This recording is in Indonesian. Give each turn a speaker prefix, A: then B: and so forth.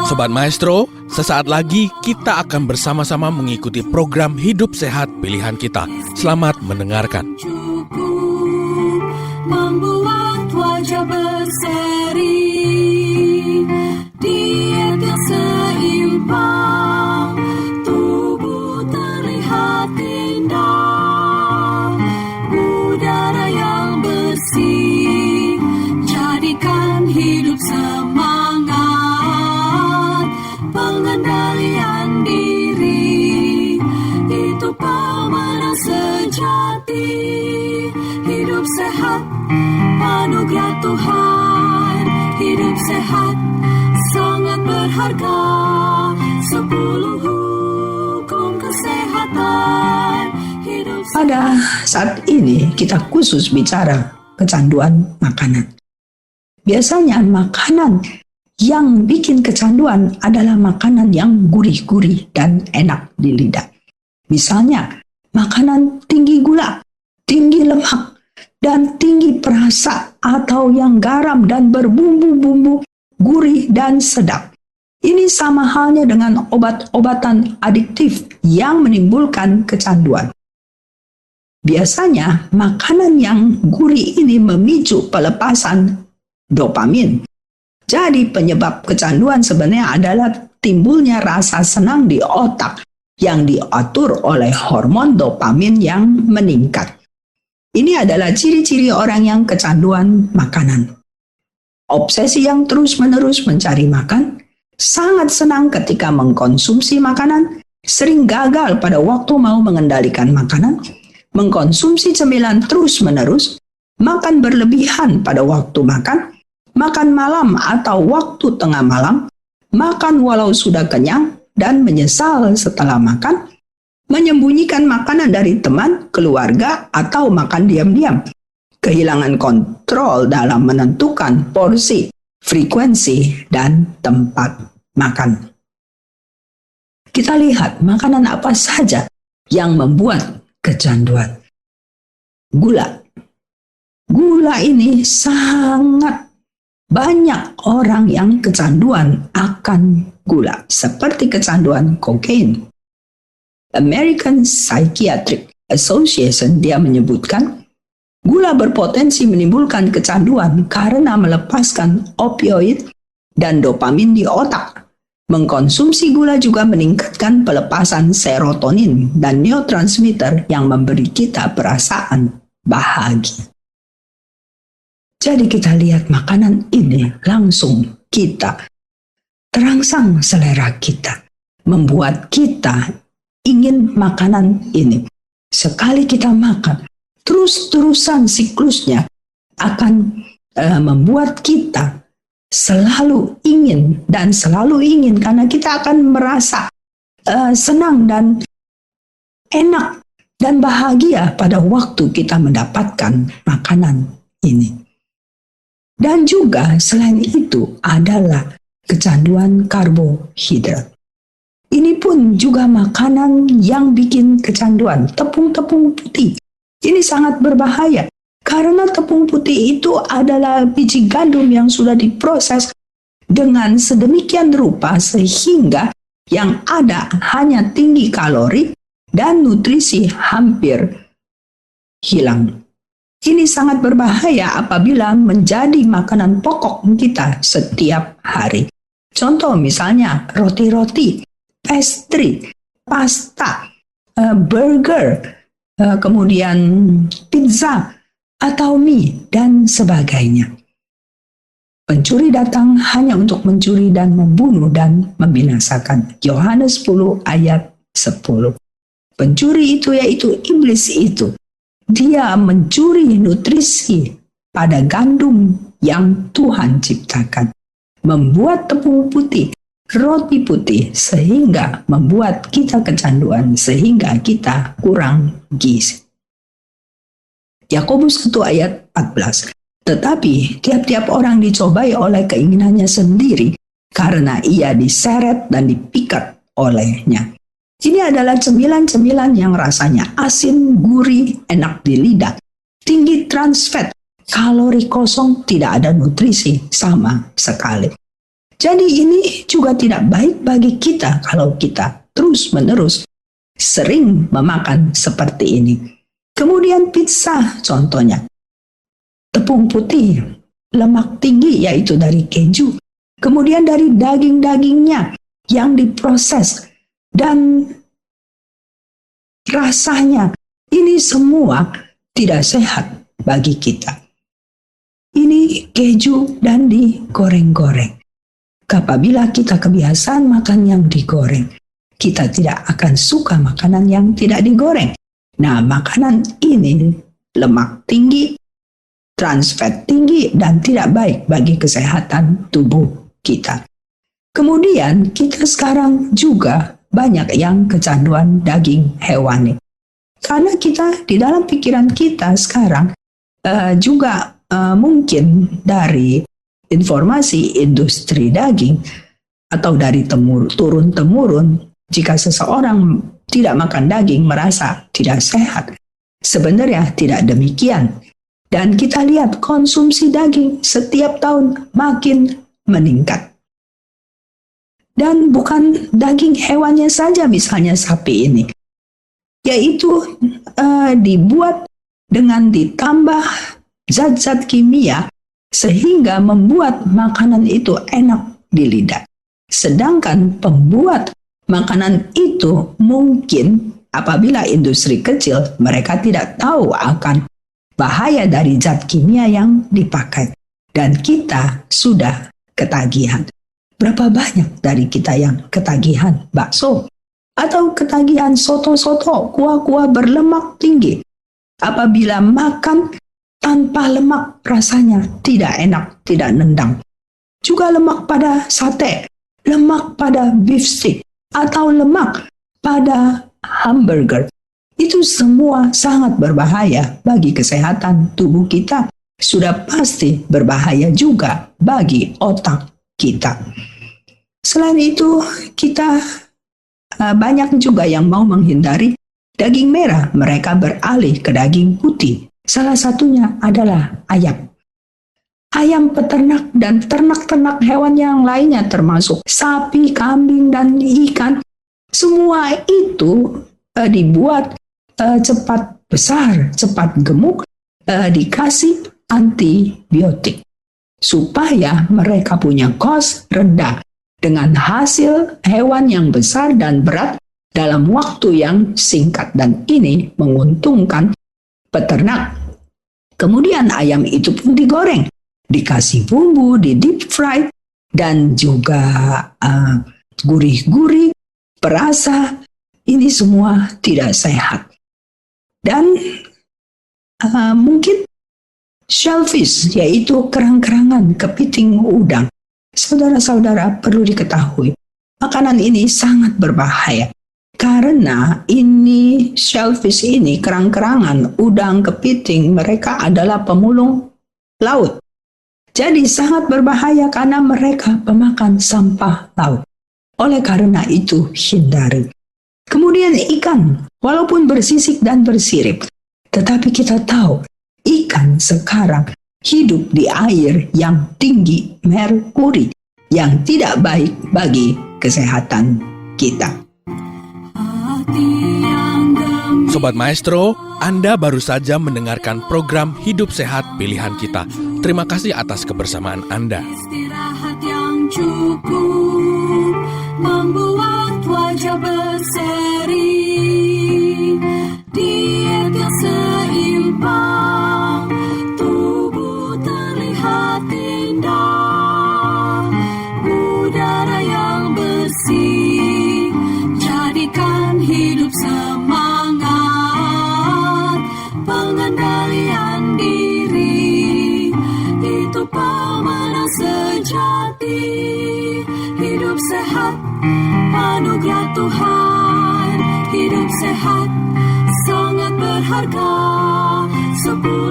A: Sobat Maestro, sesaat lagi kita akan bersama-sama mengikuti program Hidup Sehat Pilihan Kita. Selamat mendengarkan.
B: Membuat wajah berseri, diet yang seimbang, tubuh terlihat indah, udara yang bersih, jadikan hidup semangat, pengendalian diri, itu pemenang sejati. Hidup sehat, anugerah Tuhan. Hidup sehat, sangat berharga. 10 hukum kesehatan. Hidup sehat.
C: Pada saat ini kita khusus bicara kecanduan makanan. Biasanya makanan yang bikin kecanduan adalah makanan yang gurih-gurih dan enak di lidah. Misalnya, makanan tinggi gula, tinggi lemak, dan tinggi perasa atau yang garam dan berbumbu-bumbu gurih dan sedap. Ini sama halnya dengan obat-obatan adiktif yang menimbulkan kecanduan. Biasanya makanan yang gurih ini memicu pelepasan dopamin. Jadi penyebab kecanduan sebenarnya adalah timbulnya rasa senang di otak yang diatur oleh hormon dopamin yang meningkat. Ini adalah ciri-ciri orang yang kecanduan makanan. Obsesi yang terus-menerus mencari makan, sangat senang ketika mengkonsumsi makanan, sering gagal pada waktu mau mengendalikan makanan, mengkonsumsi cemilan terus-menerus, makan berlebihan pada waktu makan malam atau waktu tengah malam, makan walau sudah kenyang dan menyesal setelah makan, menyembunyikan makanan dari teman, keluarga, atau makan diam-diam. Kehilangan kontrol dalam menentukan porsi, frekuensi, dan tempat makan. Kita lihat makanan apa saja yang membuat kecanduan. Gula. Gula ini sangat banyak orang yang kecanduan akan gula, seperti kecanduan kokain. American Psychiatric Association dia menyebutkan gula berpotensi menimbulkan kecanduan karena melepaskan opioid dan dopamin di otak. Mengkonsumsi gula juga meningkatkan pelepasan serotonin dan neurotransmitter yang memberi kita perasaan bahagia. Jadi kita lihat makanan ini langsung kita terangsang selera kita, membuat kita ingin makanan ini. Sekali kita makan, terus-terusan siklusnya akan membuat kita selalu ingin karena kita akan merasa senang dan enak dan bahagia pada waktu kita mendapatkan makanan ini. Dan juga selain itu adalah kecanduan karbohidrat. Ini pun juga makanan yang bikin kecanduan. Tepung-tepung putih. Ini sangat berbahaya. Karena tepung putih itu adalah biji gandum yang sudah diproses dengan sedemikian rupa sehingga yang ada hanya tinggi kalori dan nutrisi hampir hilang. Ini sangat berbahaya apabila menjadi makanan pokok kita setiap hari. Contoh misalnya roti-roti, pastry, pasta, burger, kemudian pizza, atau mie, dan sebagainya. Pencuri datang hanya untuk mencuri dan membunuh dan membinasakan. Yohanes 10 ayat 10. Pencuri itu yaitu iblis itu. Dia mencuri nutrisi pada gandum yang Tuhan ciptakan. Membuat tepung putih, roti putih, sehingga membuat kita kecanduan, sehingga kita kurang gizi. Yakobus 1 ayat 14. Tetapi tiap-tiap orang dicobai oleh keinginannya sendiri karena ia diseret dan dipikat olehnya. Ini adalah cemilan-cemilan yang rasanya asin, gurih, enak di lidah, tinggi trans fat, kalori kosong, tidak ada nutrisi sama sekali. Jadi ini juga tidak baik bagi kita kalau kita terus-menerus sering memakan seperti ini. Kemudian pizza contohnya. Tepung putih, lemak tinggi yaitu dari keju. Kemudian dari daging-dagingnya yang diproses. Dan rasanya ini semua tidak sehat bagi kita. Ini keju dan digoreng-goreng. Apabila kita kebiasaan makan yang digoreng, kita tidak akan suka makanan yang tidak digoreng. Nah, makanan ini lemak tinggi, trans fat tinggi, dan tidak baik bagi kesehatan tubuh kita. Kemudian kita sekarang juga banyak yang kecanduan daging hewani. Karena kita di dalam pikiran kita sekarang juga mungkin dari informasi industri daging atau dari turun-temurun, jika seseorang tidak makan daging merasa tidak sehat. Sebenarnya tidak demikian. Dan kita lihat konsumsi daging setiap tahun makin meningkat. Dan bukan daging hewannya saja, misalnya sapi ini, yaitu dibuat dengan ditambah zat-zat kimia sehingga membuat makanan itu enak di lidah. Sedangkan pembuat makanan itu mungkin apabila industri kecil, mereka tidak tahu akan bahaya dari zat kimia yang dipakai. Dan kita sudah ketagihan. Berapa banyak dari kita yang ketagihan bakso? Atau ketagihan soto-soto, kuah-kuah berlemak tinggi. Apabila makan tanpa lemak rasanya tidak enak, tidak nendang. Juga lemak pada sate, lemak pada beef stick, atau lemak pada hamburger. Itu semua sangat berbahaya bagi kesehatan tubuh kita. Sudah pasti berbahaya juga bagi otak kita. Selain itu, kita banyak juga yang mau menghindari daging merah. Mereka beralih ke daging putih. Salah satunya adalah ayam. Ayam peternak dan ternak-ternak hewan yang lainnya termasuk sapi, kambing, dan ikan. Semua itu dibuat cepat besar, cepat gemuk, dikasih antibiotik. Supaya mereka punya kos rendah dengan hasil hewan yang besar dan berat dalam waktu yang singkat. Dan ini menguntungkan peternak. Kemudian ayam itu pun digoreng, dikasih bumbu, di deep fry, dan juga gurih-gurih, perasa. Ini semua tidak sehat. Dan mungkin shellfish, yaitu kerang-kerangan, kepiting udang. Saudara-saudara perlu diketahui, makanan ini sangat berbahaya. Karena ini shellfish ini, kerang-kerangan, udang, kepiting, mereka adalah pemulung laut. Jadi sangat berbahaya karena mereka pemakan sampah laut. Oleh karena itu hindari. Kemudian ikan, walaupun bersisik dan bersirip, tetapi kita tahu ikan sekarang hidup di air yang tinggi merkuri, yang tidak baik bagi kesehatan kita.
A: Sobat Maestro, Anda baru saja mendengarkan program Hidup Sehat Pilihan Kita. Terima kasih atas kebersamaan Anda.
B: Istirahat yang cukup membuat wajah berseri. Diet yang seimbang, tubuh terlihat indah. Udara yang bersih, jadikan hidup semangat. Pengendalian diri, itu pemenang sejati. Hidup sehat, anugerah Tuhan. Hidup sehat, sangat berharga. 10